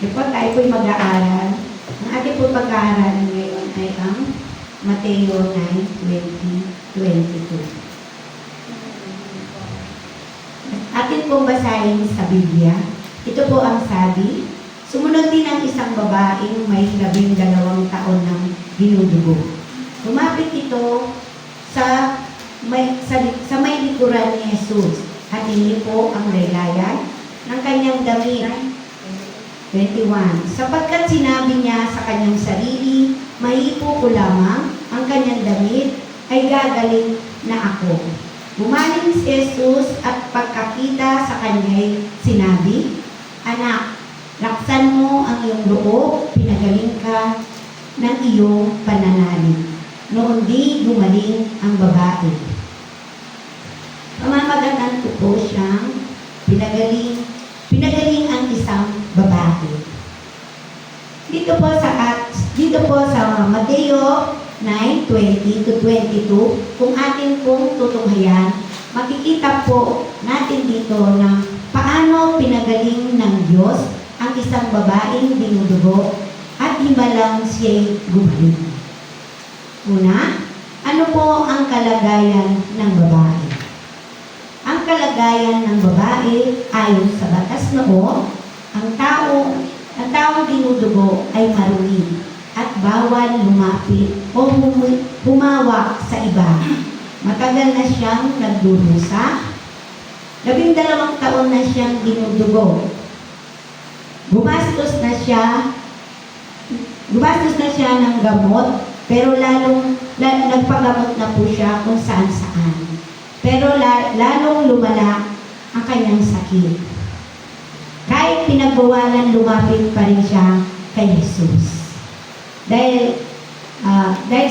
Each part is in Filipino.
Ito tayo po'y mag-aaral. Ang ating po pag-aaralan ngayon ay ang Mateo 9:20-22. Atin pong basahin sa Biblia. Ito po ang sabi, sumunod din ang isang babaeng may 12 taon ng dinudugo. Lumapit ito sa may likuran ni Jesus at hindi po ang laylayan ng kanyang damit. 21. Sapagkat sinabi niya sa kanyang sarili, maipo ko lamang ang kanyang damit, ay gagaling na ako. Bumaling si Jesus at pagkakita sa kanya'y sinabi, anak, laksan mo ang iyong loob, pinagaling ka ng iyong pananalig. Noon di gumaling ang babae. Pamamagatan ko po siyang pinagaling ang isang babae. Dito po sa Mateo 9:20-22, kung atin pong tutunghayan, makikita po natin dito na paano pinagaling ng Diyos ang isang babaeng dinudugo at himalang siya'y gumaling. Una, ano po ang kalagayan ng babae? Ang kalagayan ng babae ayon sa batas noon, ang taong dinudugo ay marumi at bawal lumapit o humawak sa iba. Matagal na siyang nagdurusa. 12 taon na siyang dinudugo. Gumastos na siya ng gamot, pero nagpagamot na po siya kung saan-saan. Pero lalong lumala ang kanyang sakit. Kahit pinagbawalan, lumapit pa rin siya kay Jesus. Dahil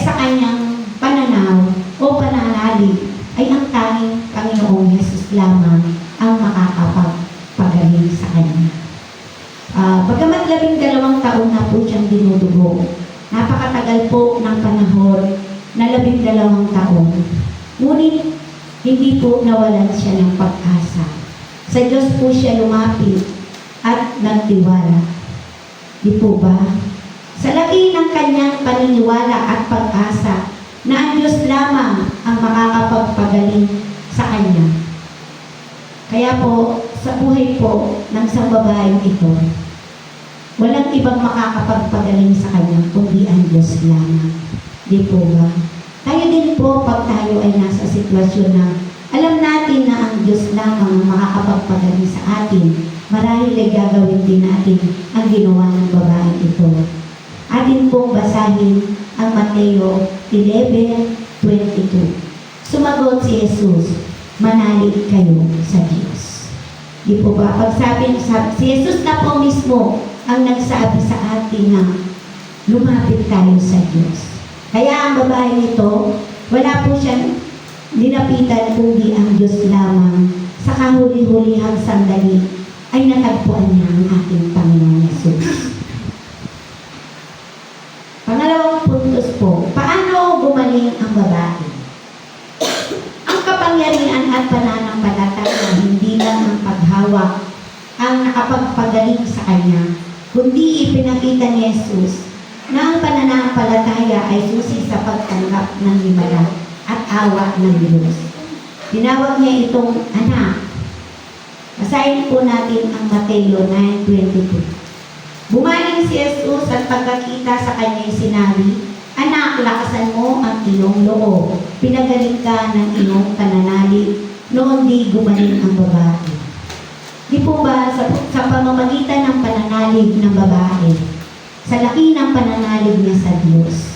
sa kanyang pananaw o pananalig ay ang tanging Panginoong Jesus lamang ang makakapagpagaling sa kanya. Bagamat 12 taon na po siyang dinudugo, napakatagal po ng panahon na 12 taon. Ngunit hindi po nawalan siya ng pag-asa. Sa Diyos po siya lumapit at nagtiwala. Di po ba? Sa laki ng kanyang paniniwala at pag-asa na ang Diyos lamang ang makakapagpagaling sa kanya. Kaya po, sa buhay po ng isang babaeng ito, walang ibang makakapagpagaling sa kanya kundi ang Diyos lamang. Di po ba? Tayo din po, pag tayo ay nasa sitwasyon na alam natin na ang Diyos lamang ang makakapagpagaling sa atin, marahil ay gagawin din natin ang ginawa ng babaeng ito. Atin pong basahin ang Mateo 11:22. Sumagot si Jesus, manalig kayo sa Diyos. Di po ba? Pagsabi si Jesus na po mismo ang nagsabi sa atin na lumapit tayo sa Diyos. Kaya ang babae nito, wala po siyang nilapitan kundi ang Diyos lamang. Sa kahuli-hulihang sandali ay natagpuan niya ang ating Panginoon Jesus. Pangalawang puntos po, paano gumaling ang babae? Ang kapangyarihan at pananampalataya, hindi lang ang paghawak ang nakapagpagaling sa kanya, kundi ipinakita ni Jesus na ang pananampalataya ay susi sa pagtanggap ng himala at awa ng Diyos. Tinawag niya itong anak. Basahin po natin ang Mateo 9:22. Bumaling si Jesus at pagkakita sa kanya'y sinabi, anak, lakasan mo ang iyong loob. Pinagaling ka ng iyong pananalig. Noon di gumaling ang babae. Di po ba sa pamamagitan ng pananalig ng babae, sa laki ng pananalig niya sa Diyos,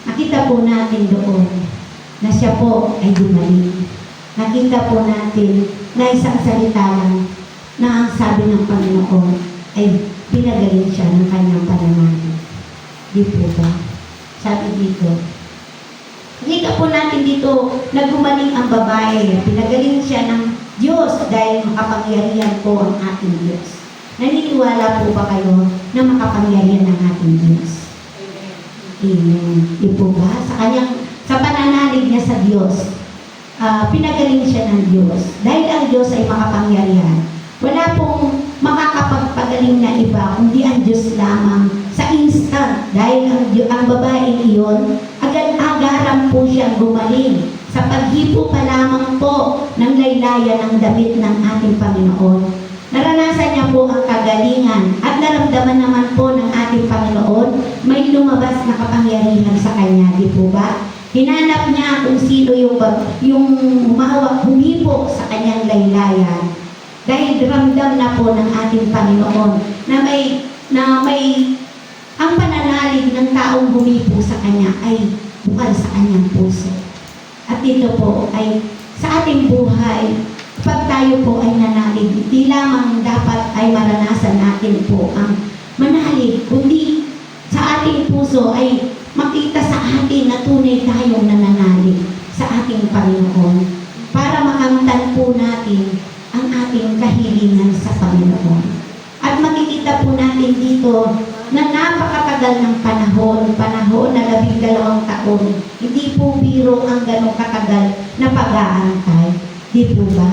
nakita po natin doon na siya po ay gumaling. Nakita po natin na isang salita lang na ang sabi ng Panginoon ay pinagaling siya ng kanyang pananalig. Di po ba? Sabi dito. Nakita po natin dito na gumaling ang babae. Pinagaling siya ng Diyos dahil makapangyarihan po ang ating Diyos. Naniniwala po ba kayo na makapangyarihan ng ating Diyos? Amen. Di po ba? Sa pananalig niya sa Diyos, pinagaling siya ng Diyos. Dahil ang Diyos ay makapangyarihan, wala pong makakapagpagaling magpapagaling na iba, kundi ang Diyos lamang sa instant. Dahil ang babaeng iyon, agad-agaran po siyang gumaling sa paghipo pa lamang po ng laylayan ng damit ng ating Panginoon. Naranasan niya po ang kagalingan at naramdaman naman po ng ating Panginoon may lumabas na kapangyarihan sa kanya, di po ba? Hinanap niya kung sino yung humawak, humipo sa kanyang laylayan. Dahil ramdam na po ng ating Panginoon na may ang pananalig ng taong humipo sa kanya ay bukal sa kanyang puso. At ito po ay sa ating buhay, pag tayo po ay nanalig, di lamang dapat ay maranasan natin po ang manalig, kundi sa ating puso ay makita sa atin na tunay tayong nananalig sa ating Panginoon para makamtan po natin ang ating kahilingan sa Panginoon. At makikita po natin dito na napakatagal ng panahon na 12 taon. Hindi po biro ang ganong katagal na pag-aantay. Di po ba?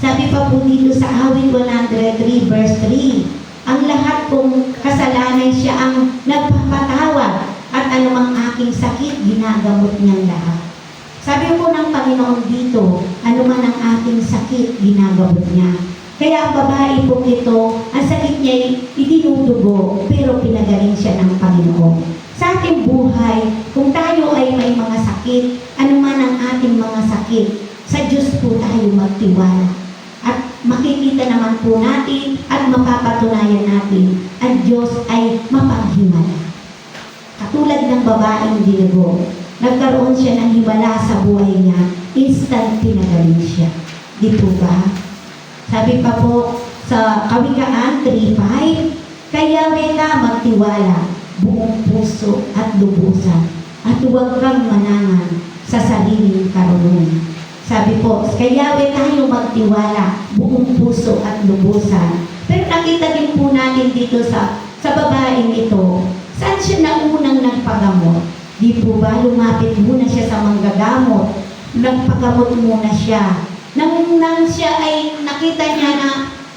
Sabi pa po dito sa Awit 103 verse 3, ang lahat kong kasalanan siya ang nagpapatawad at anumang aking sakit ginagamu't niyang lahat. Sabi po ng Panginoon dito, anuman ang aking sakit ginagamu't niya. Kaya ang babae po ito, ang sakit niya ay idinudugo, pero pinagaling siya ng Panginoon. Sa ating buhay, kung tayo ay may mga sakit, anuman ang ating mga sakit, sa Diyos po tayo magtiwala. At makikita naman po natin at mapapatunayan natin, ang Diyos ay mapaghimala. Katulad ng babaeng dinugo, nagkaroon siya ng himala sa buhay niya, instant pinagaling siya. Di po ba? Sabi pa po sa Kawikaan 3:5, kaya ka magtiwala, buong puso at lubusan, at huwag kang manangan sa sariling karunungan. Sabi po, kaya tayo magtiwala, buong puso at lubusan. Pero nakita din po natin dito sa babaeng ito, saan siya naunang nagpagamot? Di po ba, lumapit muna siya sa manggagamot, nagpagamot muna siya. Nang siya ay nakita niya na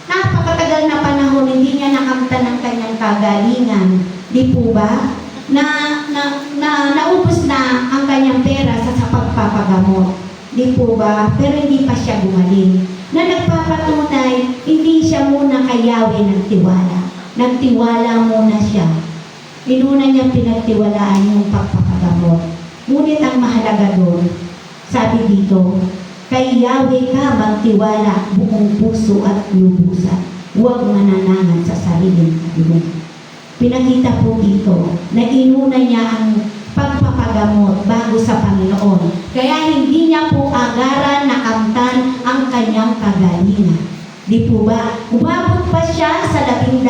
napakatagal na panahon, hindi niya nakamtan ng kanyang kagalingan. Di po ba? Naubos na ang kanyang pera sa pagpapagamot. Di po ba? Pero hindi pa siya gumaling. Na nagpapatunay, hindi siya muna kay Yahweh nagtiwala. Nagtiwala muna siya. Inuna niya pinagtiwalaan yung pagpapagamot. Ngunit ang mahalaga doon, sabi dito, kay Yahweh ka magtiwala buong puso at lubusan. Huwag mananangan sa sariling karunungan. Pinakita po dito na inuna niya ang pagpapagamot bago sa Panginoon. Kaya hindi niya po agaran nakamtan ang kanyang kagalingan. Di po ba? Umabot pa siya sa 12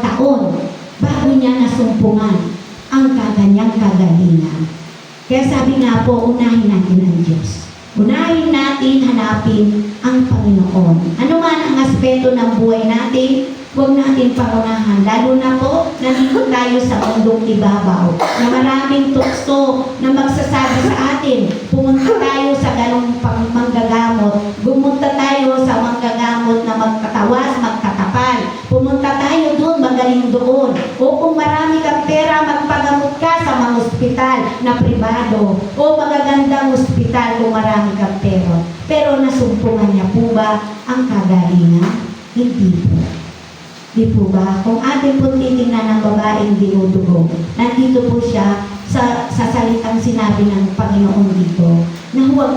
taon bago niya nasumpungan ang kanyang kagalingan. Kaya sabi nga po, unahin natin ang Diyos. Unahin natin, hanapin ang Panginoon. Ano man ang aspeto ng buhay natin, huwag natin pangunahan. Lalo na po, nandito tayo sa mundong ibabaw, na maraming tukso na magsasabi sa atin, pumunta tayo sa ganong manggagamot, bumunta tayo sa manggagamot na magkatawas, magkatapal, pumunta tayo doon, magaling doon. O kung marami kang pera, magpagamot ka sa mga ospital na pribado, o magagandang ospital kung marami kang pera. Pero nasumpungan niya po ba ang kagalingan? Hindi po. Di po ba? Kung ating po titingnan ng babaeng dinudugo, nandito po siya sa salitang sinabi ng Panginoon dito na huwag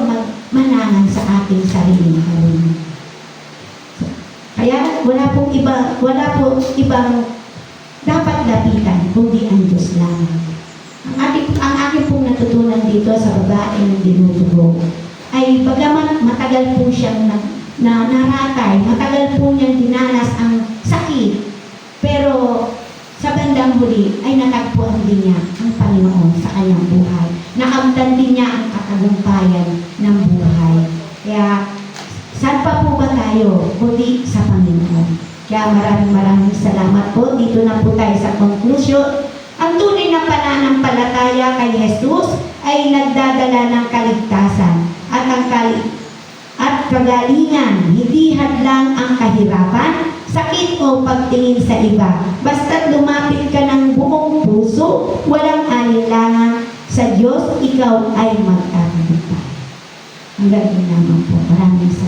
manangan sa ating sariling karunungan. Kaya wala pong ibang dapat lapitan kundi ang Diyos lamang. Ang akin pong natutunan dito sa babaeng dinudugo ay bagaman matagal po siyang naratay, matagal po niyang dinanas ang sakit, pero sa bandang huli ay natagpuan din niya ang Panginoon sa kanyang buhay. Nakamtan din niya ang katagumpayan ng buhay. Kaya, saan pa po ba tayo? Kundi sa Panginoon. Kaya maraming salamat po. Dito na po tayo sa conclusion. Ang tunay na pananampalataya kay Jesus ay nagdadala ng kaligtasan at kagalingan, hindi hadlang ang kahirapan sakit o pagtingin sa iba. Basta't lumapit ka ng buong puso, walang alinlangan, sa Diyos ikaw ay magkakaroon. Hanggang yun naman po. Maraming salamat.